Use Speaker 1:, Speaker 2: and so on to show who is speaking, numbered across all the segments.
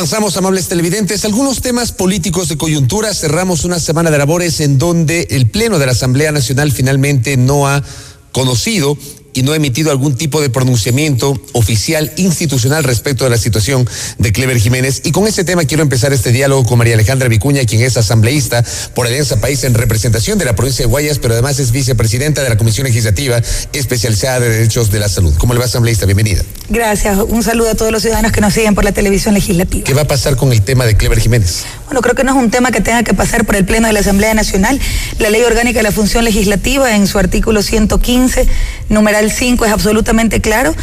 Speaker 1: Pasamos, amables televidentes, algunos temas políticos de coyuntura. Cerramos una semana de labores en donde el Pleno de la Asamblea Nacional finalmente no ha conocido y no ha emitido algún tipo de pronunciamiento oficial institucional respecto de la situación de Clever Jiménez. Y con este tema quiero empezar este diálogo con María Alejandra Vicuña, quien es asambleísta por Alianza País en representación de la provincia de Guayas, pero además es vicepresidenta de la Comisión Legislativa Especializada de Derechos de la Salud. ¿Cómo le va, asambleísta? Bienvenida.
Speaker 2: Gracias. Un saludo a todos los ciudadanos que nos siguen por la televisión legislativa.
Speaker 1: ¿Qué va a pasar con el tema de Clever Jiménez?
Speaker 2: Bueno, creo que no es un tema que tenga que pasar por el Pleno de la Asamblea Nacional. La Ley Orgánica de la Función Legislativa, en su artículo 115, numeral 5, es absolutamente claro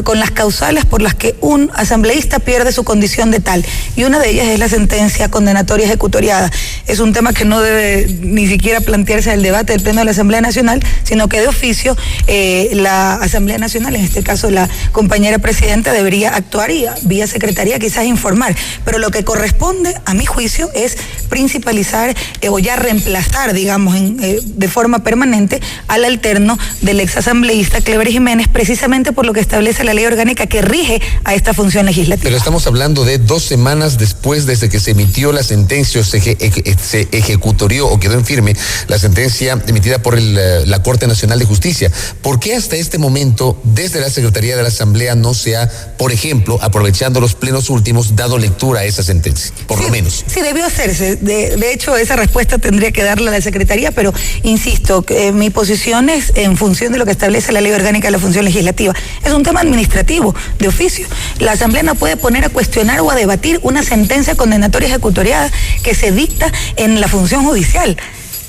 Speaker 2: con las causales por las que un asambleísta pierde su condición de tal. Y una de ellas es la sentencia condenatoria ejecutoriada. Es un tema que no debe ni siquiera plantearse en el debate del Pleno de la Asamblea Nacional, sino que de oficio la Asamblea Nacional, en este caso la compañera presidenta, debería actuar y vía secretaría quizás informar. Pero lo que corresponde, a mi juicio, es principalizar o ya reemplazar, digamos, de forma permanente al alterno del exasambleísta Clever Jiménez, precisamente por lo que establece la ley orgánica que rige a esta función legislativa.
Speaker 1: Pero estamos hablando de 2 semanas después desde que se emitió la sentencia o se ejecutorió o quedó en firme la sentencia emitida por la Corte Nacional de Justicia. ¿Por qué hasta este momento desde la Secretaría de la Asamblea no se ha, por ejemplo, aprovechando los plenos últimos, dado lectura a esa sentencia? Por lo menos.
Speaker 2: Sí, debió hacerse. De hecho, esa respuesta tendría que darla la Secretaría, pero insisto, mi posición es en función de lo que establece la ley orgánica de la función legislativa. Es un tema administrativo, de oficio. La Asamblea no puede poner a cuestionar o a debatir una sentencia condenatoria ejecutoriada que se dicta en la función judicial.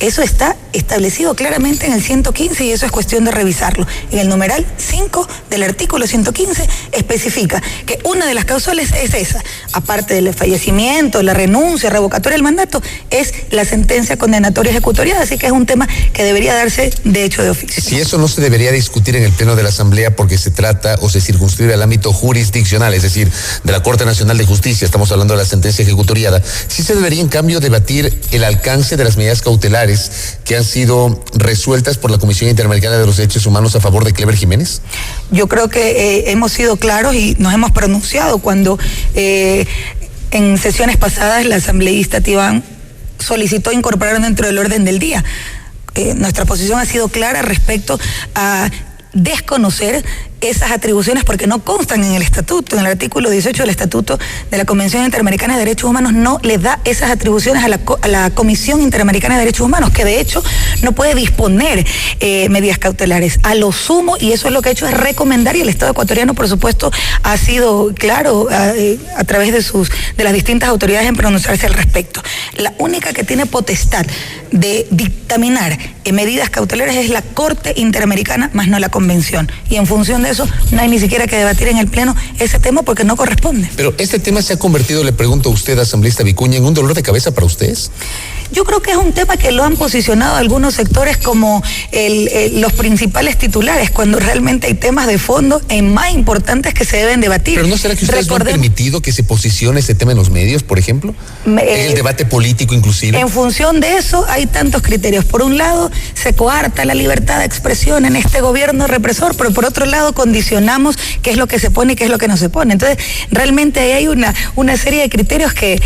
Speaker 2: Eso está establecido claramente en el 115 y eso es cuestión de revisarlo. En el numeral 5 del artículo 115 especifica que una de las causales es esa, aparte del fallecimiento, la renuncia, revocatoria del mandato, es la sentencia condenatoria ejecutoriada, así que es un tema que debería darse de hecho de oficio.
Speaker 1: Si eso no se debería discutir en el Pleno de la Asamblea porque se trata o se circunscribe al ámbito jurisdiccional, es decir, de la Corte Nacional de Justicia, estamos hablando de la sentencia ejecutoriada, sí se debería en cambio debatir el alcance de las medidas cautelares que han sido resueltas por la Comisión Interamericana de los Derechos Humanos a favor de Clever Jiménez.
Speaker 2: Yo creo que hemos sido claros y nos hemos pronunciado cuando en sesiones pasadas la asambleísta Tibán solicitó incorporar dentro del orden del día. Nuestra posición ha sido clara respecto a desconocer esas atribuciones porque no constan en el estatuto. En el artículo 18 del estatuto de la Convención Interamericana de Derechos Humanos no le da esas atribuciones a la Comisión Interamericana de Derechos Humanos, que de hecho no puede disponer medidas cautelares. A lo sumo, y eso es lo que ha hecho, es recomendar, y el Estado ecuatoriano, por supuesto, ha sido claro a través de las distintas autoridades en pronunciarse al respecto. La única que tiene potestad de dictaminar medidas cautelares es la Corte Interamericana, más no la Convención. Y en función de eso, no hay ni siquiera que debatir en el Pleno ese tema porque no corresponde.
Speaker 1: Pero este tema se ha convertido, le pregunto a usted, asambleísta Vicuña, en un dolor de cabeza para ustedes.
Speaker 2: Yo creo que es un tema que lo han posicionado algunos sectores como los principales titulares, cuando realmente hay temas de fondo más importantes que se deben debatir.
Speaker 1: ¿Pero no será que ustedes no han permitido que se posicione ese tema en los medios, por ejemplo? En el debate político inclusive.
Speaker 2: En función de eso hay tantos criterios. Por un lado, se coarta la libertad de expresión en este gobierno represor, pero por otro lado condicionamos qué es lo que se pone y qué es lo que no se pone. Entonces, realmente ahí hay una serie de criterios que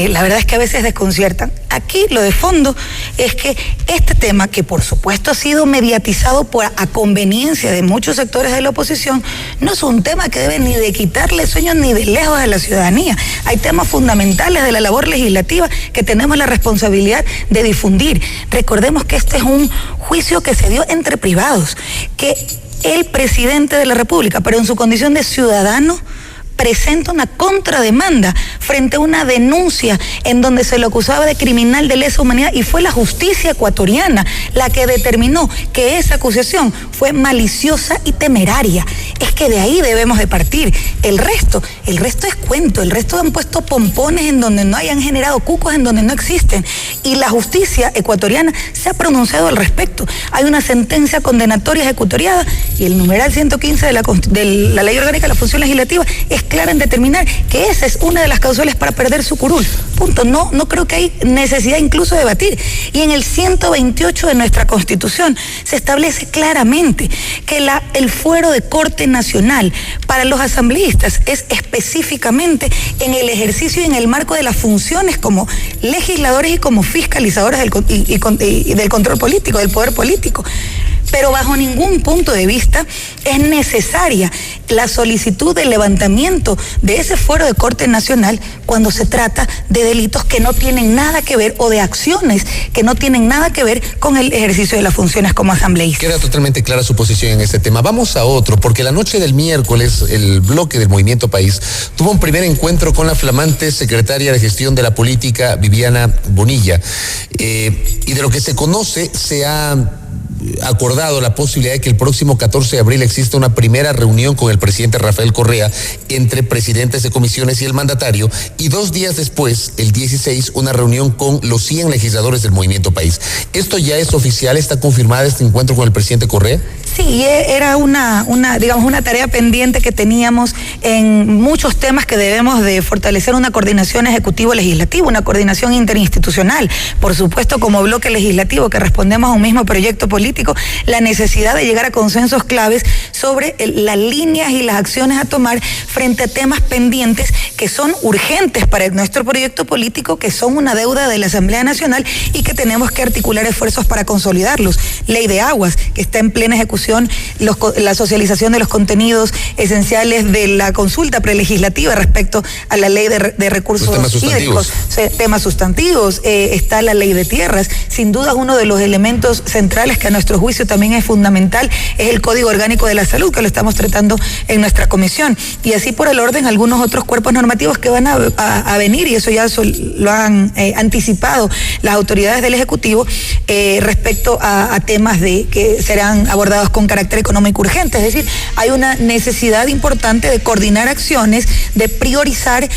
Speaker 2: la verdad es que a veces desconciertan. Aquí lo de fondo es que este tema, que por supuesto ha sido mediatizado a conveniencia de muchos sectores de la oposición, no es un tema que debe ni de quitarle sueño ni de lejos a la ciudadanía. Hay temas fundamentales de la labor legislativa que tenemos la responsabilidad de difundir. Recordemos que este es un juicio que se dio entre privados, que el presidente de la República, pero en su condición de ciudadano, presenta una contrademanda frente a una denuncia en donde se lo acusaba de criminal de lesa humanidad y fue la justicia ecuatoriana la que determinó que esa acusación fue maliciosa y temeraria. Es que de ahí debemos de partir. El resto es cuento, el resto han puesto pompones en donde no hayan generado cucos en donde no existen y la justicia ecuatoriana se ha pronunciado al respecto. Hay una sentencia condenatoria ejecutoriada y el numeral 115 de la Ley Orgánica de la Función Legislativa es clara en determinar que esa es una de las causales soles para perder su curul. Punto. No creo que hay necesidad incluso de debatir. Y en el 128 de nuestra Constitución se establece claramente que el fuero de corte nacional para los asambleístas es específicamente en el ejercicio y en el marco de las funciones como legisladores y como fiscalizadores del control político, del poder político. Pero bajo ningún punto de vista es necesaria la solicitud de levantamiento de ese fuero de corte nacional cuando se trata de delitos que no tienen nada que ver o de acciones que no tienen nada que ver con el ejercicio de las funciones como asambleístas.
Speaker 1: Queda totalmente clara su posición en este tema. Vamos a otro, porque la noche del miércoles el bloque del Movimiento País tuvo un primer encuentro con la flamante secretaria de Gestión de la Política, Viviana Bonilla, y de lo que se conoce se ha acordado la posibilidad de que el próximo 14 de abril exista una primera reunión con el presidente Rafael Correa entre presidentes de comisiones y el mandatario, y 2 días después, el 16, una reunión con los 100 legisladores del Movimiento País. ¿Esto ya es oficial? ¿Está confirmada este encuentro con el presidente Correa?
Speaker 2: Sí, era una tarea pendiente que teníamos en muchos temas que debemos de fortalecer una coordinación ejecutivo-legislativa, una coordinación interinstitucional. Por supuesto, como bloque legislativo que respondemos a un mismo proyecto político, la necesidad de llegar a consensos claves sobre las líneas y las acciones a tomar frente a temas pendientes que son urgentes para nuestro proyecto político, que son una deuda de la Asamblea Nacional y que tenemos que articular esfuerzos para consolidarlos. Ley de aguas, que está en plena ejecución, la socialización de los contenidos esenciales de la consulta prelegislativa respecto a la ley de recursos hídricos, temas sustantivos, está la ley de tierras. Sin duda, uno de los elementos centrales que a nuestro juicio también es fundamental es el Código Orgánico de la Salud, que lo estamos tratando en nuestra comisión, y así por el orden algunos otros cuerpos normativos que van a venir, y eso ya lo han anticipado las autoridades del Ejecutivo respecto a temas que serán abordados con carácter económico urgente. Es decir, hay una necesidad importante de coordinar acciones, de priorizar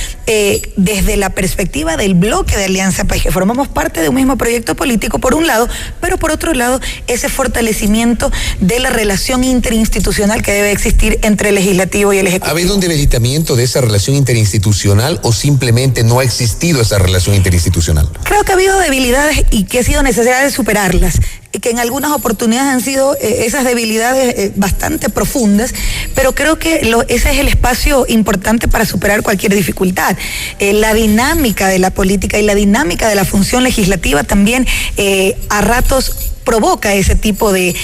Speaker 2: desde la perspectiva del bloque de Alianza País, que formamos parte de un mismo proyecto político por un lado, pero por otro lado ese fortalecimiento de la relación interinstitucional que debe existir entre el legislativo y el ejecutivo.
Speaker 1: ¿Ha habido un debilitamiento de esa relación interinstitucional o simplemente no ha existido esa relación interinstitucional?
Speaker 2: Creo que ha habido debilidades y que ha sido necesario superarlas, y que en algunas oportunidades han sido esas debilidades bastante profundas, pero creo que ese es el espacio importante para superar cualquier dificultad. La dinámica de la política y la dinámica de la función legislativa también a ratos provoca ese tipo de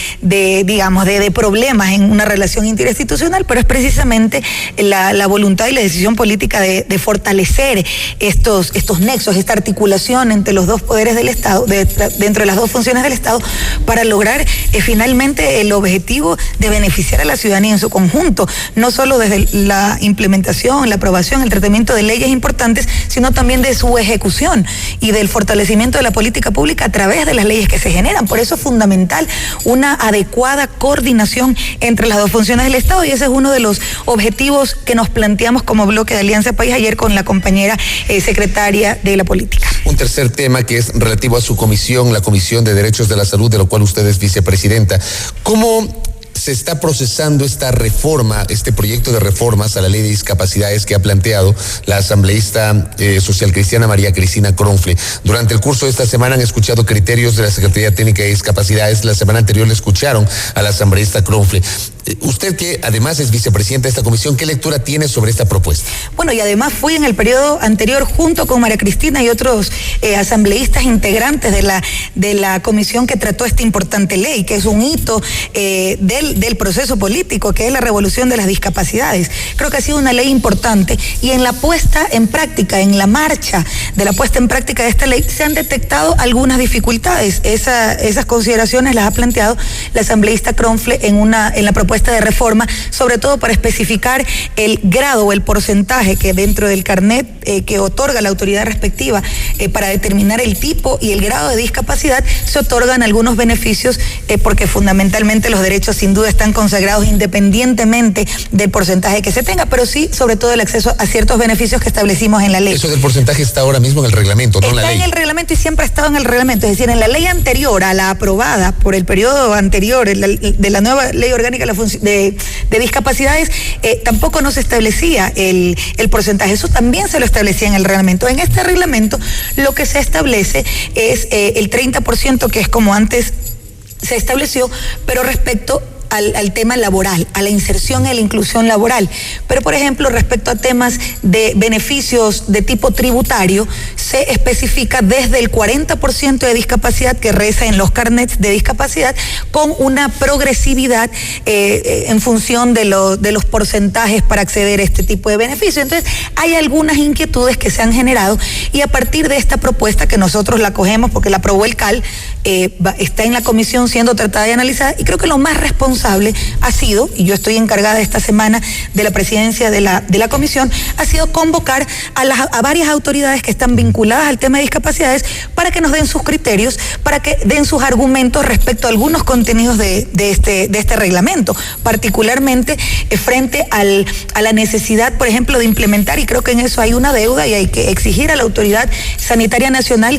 Speaker 2: problemas en una relación interinstitucional, pero es precisamente la voluntad y la decisión política de fortalecer estos nexos, esta articulación entre los dos poderes del Estado, dentro de las dos funciones del Estado, para lograr finalmente el objetivo de beneficiar a la ciudadanía en su conjunto, no solo desde la implementación, la aprobación, el tratamiento de leyes importantes, sino también de su ejecución y del fortalecimiento de la política pública a través de las leyes que se generan. Por eso es fundamental una adecuada coordinación entre las dos funciones del Estado, y ese es uno de los objetivos que nos planteamos como bloque de Alianza País ayer con la compañera secretaria de la política.
Speaker 1: Un tercer tema que es relativo a su comisión, la Comisión de Derechos de la Salud, de lo cual usted es vicepresidenta. ¿Cómo se está procesando esta reforma, este proyecto de reformas a la ley de discapacidades que ha planteado la asambleísta socialcristiana María Cristina Cronfle? Durante el curso de esta semana han escuchado criterios de la Secretaría Técnica de Discapacidades. La semana anterior le escucharon a la asambleísta Cronfle. Usted, que además es vicepresidenta de esta comisión, ¿qué lectura tiene sobre esta propuesta?
Speaker 2: Bueno, y además fui en el periodo anterior junto con María Cristina y otros asambleístas integrantes de la comisión que trató esta importante ley, que es un hito del proceso político, que es la revolución de las discapacidades. Creo que ha sido una ley importante, y en la puesta en práctica, en la marcha de la puesta en práctica de esta ley, se han detectado algunas dificultades. Esas consideraciones las ha planteado la asambleísta Cronfle en la propuesta de reforma, sobre todo para especificar el grado o el porcentaje que dentro del carnet que otorga la autoridad respectiva para determinar el tipo y el grado de discapacidad, se otorgan algunos beneficios porque fundamentalmente los derechos sin duda están consagrados independientemente del porcentaje que se tenga, pero sí sobre todo el acceso a ciertos beneficios que establecimos en la ley.
Speaker 1: Eso del porcentaje está ahora mismo en el reglamento, no en la ley.
Speaker 2: Está en el reglamento y siempre ha estado en el reglamento, es decir, en la ley anterior a la aprobada por el periodo anterior, de la nueva ley orgánica de la de discapacidades, tampoco no se establecía el porcentaje. Eso también se lo establecía en el reglamento. En este reglamento lo que se establece es el 30%, que es como antes se estableció, pero respecto al tema laboral, a la inserción y la inclusión laboral. Pero, por ejemplo, respecto a temas de beneficios de tipo tributario, se especifica desde el 40% de discapacidad que reza en los carnets de discapacidad, con una progresividad en función de los porcentajes para acceder a este tipo de beneficios. Entonces, hay algunas inquietudes que se han generado, y a partir de esta propuesta, que nosotros la cogemos porque la aprobó el CAL, está en la comisión siendo tratada y analizada, y creo que lo más responsable ha sido, y yo estoy encargada esta semana de la presidencia de la comisión, ha sido convocar a varias autoridades que están vinculadas al tema de discapacidades para que nos den sus criterios, para que den sus argumentos respecto a algunos contenidos de este reglamento, particularmente frente a la necesidad, por ejemplo, de implementar, y creo que en eso hay una deuda y hay que exigir a la Autoridad Sanitaria Nacional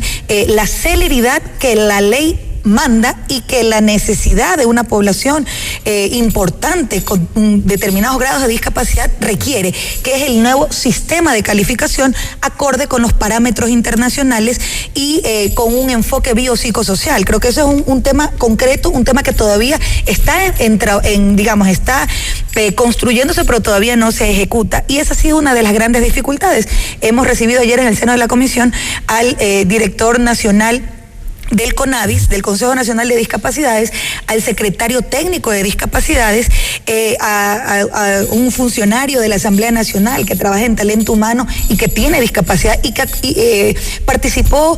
Speaker 2: la celeridad que la ley manda y que la necesidad de una población importante con determinados grados de discapacidad requiere, que es el nuevo sistema de calificación acorde con los parámetros internacionales y con un enfoque biopsicosocial. Creo que eso es un tema concreto, un tema que todavía está está construyéndose, pero todavía no se ejecuta, y esa ha sido una de las grandes dificultades. Hemos recibido ayer en el seno de la comisión al director nacional del CONADIS, del Consejo Nacional de Discapacidades, al secretario técnico de discapacidades, a un funcionario de la Asamblea Nacional que trabaja en talento humano y que tiene discapacidad y que participó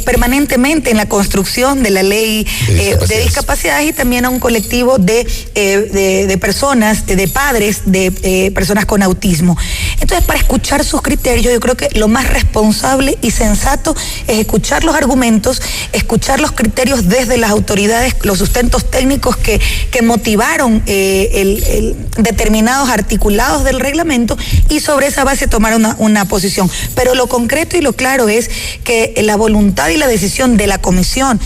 Speaker 2: permanentemente en la construcción de la ley de discapacidades, y también a un colectivo de personas, de padres de personas con autismo. Entonces, para escuchar sus criterios, yo creo que lo más responsable y sensato es escuchar los argumentos, escuchar los criterios desde las autoridades, los sustentos técnicos que motivaron determinados articulados del reglamento, y sobre esa base tomar una posición. Pero lo concreto y lo claro es que la voluntad y la decisión de la Comisión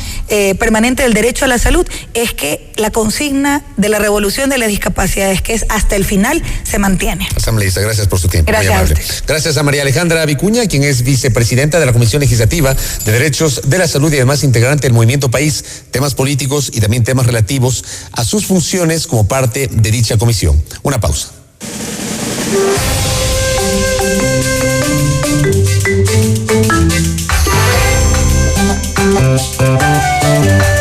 Speaker 2: Permanente del Derecho a la Salud es que la consigna de la revolución de las discapacidades, que es hasta el final, se mantiene.
Speaker 1: Asambleísta, gracias por su tiempo.
Speaker 2: Gracias a usted.
Speaker 1: Gracias a María Alejandra Vicuña, quien es vicepresidenta de la Comisión Legislativa de Derechos de la Salud y además integrante del Movimiento País, temas políticos y también temas relativos a sus funciones como parte de dicha comisión. Una pausa.